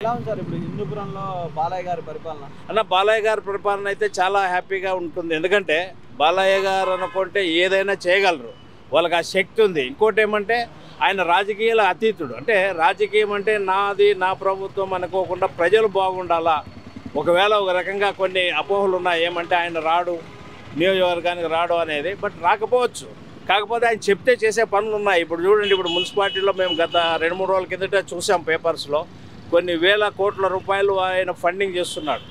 ఎట్లా ఉంది సార్ ఇప్పుడు హిందూపురంలో బాలయ్య గారి పరిపాలన? అన్న బాలయ్య గారి పరిపాలన అయితే చాలా హ్యాపీగా ఉంటుంది. ఎందుకంటే బాలయ్య గారు అనుకుంటే ఏదైనా చేయగలరు, వాళ్ళకి ఆ శక్తి ఉంది. ఇంకోటి ఏమంటే ఆయన రాజకీయాల అతీతుడు. అంటే రాజకీయం అంటే నాది నా ప్రభుత్వం అనుకోకుండా ప్రజలు బాగుండాలా. ఒకవేళ ఒక రకంగా కొన్ని అపోహలు ఉన్నాయి, ఏమంటే ఆయన రాడు, నియోజకవర్గానికి రాడు అనేది. బట్ రాకపోవచ్చు, కాకపోతే ఆయన చెప్తే చేసే పనులు ఉన్నాయి. ఇప్పుడు చూడండి, ఇప్పుడు మున్సిపాలిటీలో మేము గత 2-3 రోజుల కిందట చూసాం పేపర్స్లో, కొన్ని వేల కోట్ల రూపాయలు ఆయన ఫండింగ్ చేస్తున్నాడు.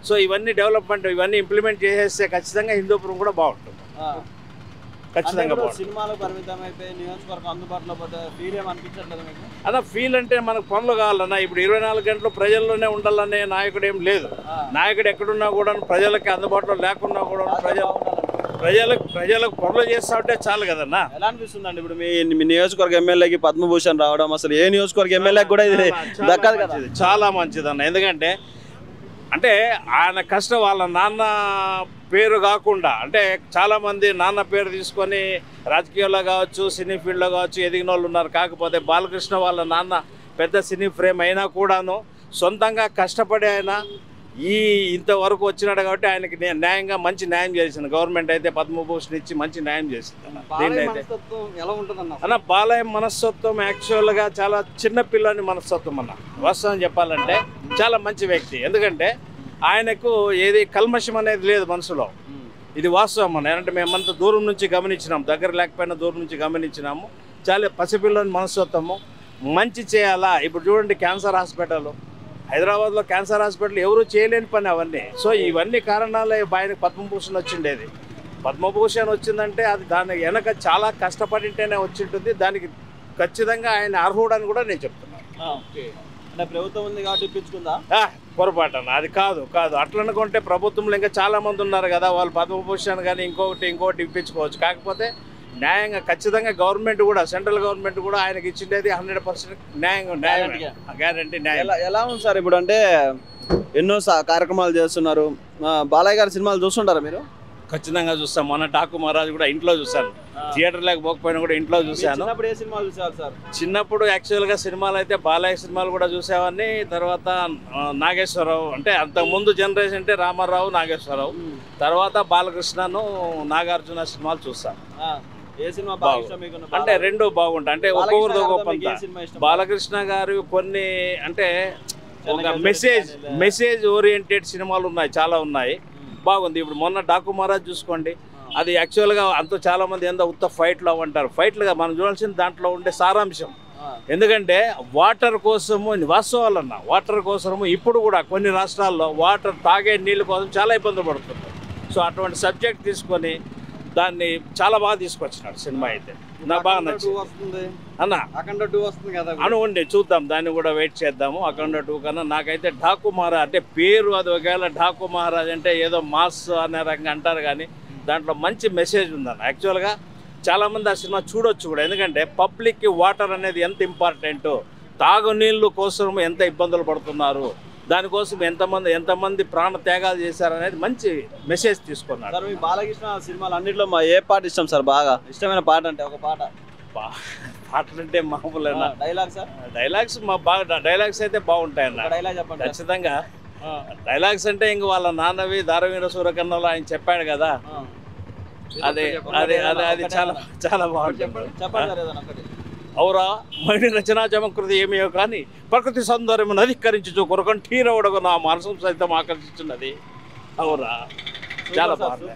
సో ఇవన్నీ డెవలప్మెంట్, ఇవన్నీ ఇంప్లిమెంట్ చేసేస్తే ఖచ్చితంగా హిందూపురం కూడా బాగుంటుంది. ఖచ్చితంగా సినిమాలు పరిమితం అయిపోయి నియోజకవర్గం అందుబాటులో పోతే ఫీల్ ఏమనిపించట్లేదు మీకు? అలా ఫీల్ అంటే మనకు పనులు కావాలన్నా. ఇప్పుడు 24 గంటలు ప్రజల్లోనే ఉండాలనే నాయకుడు ఏం లేదు. నాయకుడు ఎక్కడున్నా కూడా ప్రజలకి అందుబాటులో లేకున్నా కూడా ప్రజలకు పనులు చేస్తా ఉంటే చాలు కదన్నా. ఎలా అనిపిస్తుందండి ఇప్పుడు మీ నియోజకవర్గ ఎమ్మెల్యేకి పద్మభూషణ్ రావడం? అసలు ఏ నియోజకవర్గ ఎమ్మెల్యేకి కూడా ఇది దక్కదు కదా. చాలా మంచిదన్న. ఎందుకంటే అంటే ఆయన కష్టం వాళ్ళ నాన్న పేరు కాకుండా, అంటే చాలామంది నాన్న పేరు తీసుకొని రాజకీయాల్లో కావచ్చు, సినీ ఫీల్డ్లో కావచ్చు ఎదిగిన వాళ్ళు ఉన్నారు. కాకపోతే బాలకృష్ణ వాళ్ళ నాన్న పెద్ద సినీ ఫ్రేమ్ అయినా కూడాను సొంతంగా కష్టపడి ఆయన ఇంతవరకు వచ్చినాడు. కాబట్టి ఆయనకి న్యాయంగా మంచి న్యాయం చేసింది గవర్నమెంట్ అయితే. పద్మభూషణ్ ఇచ్చి మంచి న్యాయం చేసింది అన్న. బాలయ్య మనస్తత్వం యాక్చువల్గా చాలా చిన్న పిల్లని మనస్తత్వం అన్న. వాస్తవం చెప్పాలంటే చాలా మంచి వ్యక్తి. ఎందుకంటే ఆయనకు ఏది కల్మషం అనేది లేదు మనసులో. ఇది వాస్తవం అన్న. అంటే మేమంతా దూరం నుంచి గమనించినాము, దగ్గర లేకపోయినా దూరం నుంచి గమనించినాము. చాలా పసిపిల్లని మనస్తత్వము, మంచి చేయాలా. ఇప్పుడు చూడండి, క్యాన్సర్ హాస్పిటల్ హైదరాబాద్లో, క్యాన్సర్ హాస్పిటల్ ఎవరు చేయలేని పని అవన్నీ. సో ఇవన్నీ కారణాలే ఆయనకు పద్మభూషణ్ వచ్చిండేది. పద్మభూషణ్ వచ్చిందంటే అది దాని వెనక చాలా కష్టపడింటేనే వచ్చింటుంది. దానికి ఖచ్చితంగా ఆయన అర్హుడని కూడా నేను చెప్తున్నాను. అంటే ప్రభుత్వం ఉంది కాబట్టి ఇప్పించుకుందా? పొరపాటు అన్న, అది కాదు. అట్లా అనుకుంటే ప్రభుత్వంలో ఇంకా చాలా మంది ఉన్నారు కదా, వాళ్ళు పద్మభూషణ్ కానీ ఇంకోటి ఇప్పించుకోవచ్చు. కాకపోతే న్యాయంగా ఖచ్చితంగా గవర్నమెంట్ కూడా, సెంట్రల్ గవర్నమెంట్ కూడా ఆయనకి ఇచ్చిండేది 100% గ్యారంటీ న్యాయం. ఎలా ఉంది సార్ ఇప్పుడు? అంటే ఎన్నో కార్యక్రమాలు చేస్తున్నారు. బాలయ్య గారి సినిమాలు చూస్తుంటారా మీరు? ఖచ్చితంగా చూస్తాం. మొన్న డాకు మహారాజ్ కూడా ఇంట్లో చూశాను, థియేటర్ లేకపోయినా కూడా ఇంట్లో చూశాను. చిన్నప్పుడు ఏ సినిమాలు చూసారు సార్? చిన్నప్పుడు యాక్చువల్గా సినిమాలు అయితే బాలయ్య సినిమాలు కూడా చూసేవాడిని. తర్వాత నాగేశ్వరరావు, అంటే అంతకుముందు జనరేషన్ అంటే రామారావు, నాగేశ్వరరావు, తర్వాత బాలకృష్ణను, నాగార్జున సినిమాలు చూస్తాను. ఏ సినిమా బాగా ఇష్టం మీకు? అంటే రెండు బాగుంటాయి. అంటే ఒక్కొక్కరిది ఒక్కొక్క. బాలకృష్ణ గారు కొన్ని అంటే ఒక మెసేజ్ ఓరియంటెడ్ సినిమాలు ఉన్నాయి, చాలా ఉన్నాయి, బాగుంది. ఇప్పుడు మొన్న డాకు మహారాజ్ చూసుకోండి, అది యాక్చువల్గా అంత చాలా మంది ఏందో ఉత్త ఫైట్లు అవ్వంటారు. ఫైట్లుగా మనం చూడాల్సిన దాంట్లో ఉండే సారాంశం. ఎందుకంటే వాటర్ కోసము, వాస్తవాలన్నా వాటర్ కోసము ఇప్పుడు కూడా కొన్ని రాష్ట్రాల్లో వాటర్ తాగే నీళ్ళ కోసం చాలా ఇబ్బంది పడుతున్నారు. సో అటువంటి సబ్జెక్ట్ తీసుకొని దాన్ని చాలా బాగా తీసుకొచ్చినాడు సినిమా అయితే. నాకు బాగా నచ్చింది అన్న. అఖండ 2 వస్తుంది కదా అనుకోండి, చూద్దాం, దాన్ని కూడా వెయిట్ చేద్దాము. అఖండ 2 కన్నా నాకైతే డాకు మహారాజ్ అంటే పేరు, అది ఒకవేళ డాకు మహారాజ్ అంటే ఏదో మాస్ అనే రకంగా అంటారు, కానీ దాంట్లో మంచి మెసేజ్ ఉందన్న. యాక్చువల్గా చాలామంది ఆ సినిమా చూడొచ్చు కూడా. ఎందుకంటే పబ్లిక్కి వాటర్ అనేది ఎంత ఇంపార్టెంటో, తాగునీళ్ళు కోసం ఎంత ఇబ్బందులు పడుతున్నారు, దానికోసం ఎంతమంది ప్రాణ త్యాగాలు చేశారనేది మంచి మెసేజ్ తీసుకున్నారు. సార్ మీ బాలకృష్ణ సినిమాలు అన్నింటిలో మా ఏ పాట ఇష్టం సార్? బాగా ఇష్టమైన పాట అంటే ఒక పాట. పాటలంటే మామూలుగా డైలాగ్ సార్? డైలాగ్స్ బాగా, డైలాగ్స్ అయితే బాగుంటాయన్న. డైలాగ్ చెప్పండి. ఖచ్చితంగా డైలాగ్స్ అంటే ఇంక వాళ్ళ నాన్నవి దారవీర సూరకర్ణలో ఆయన చెప్పాడు కదా, అది చాలా బాగుంటుంది. చెప్పండి. అవురా మణి రచనా చమకృతి ఏమో కానీ ప్రకృతి సౌందర్యం అధికరించు కొరకం ఠీరవడకు నా మనసు సైతం ఆకర్షించున్నది. అవురా, చాలా బాగుంది.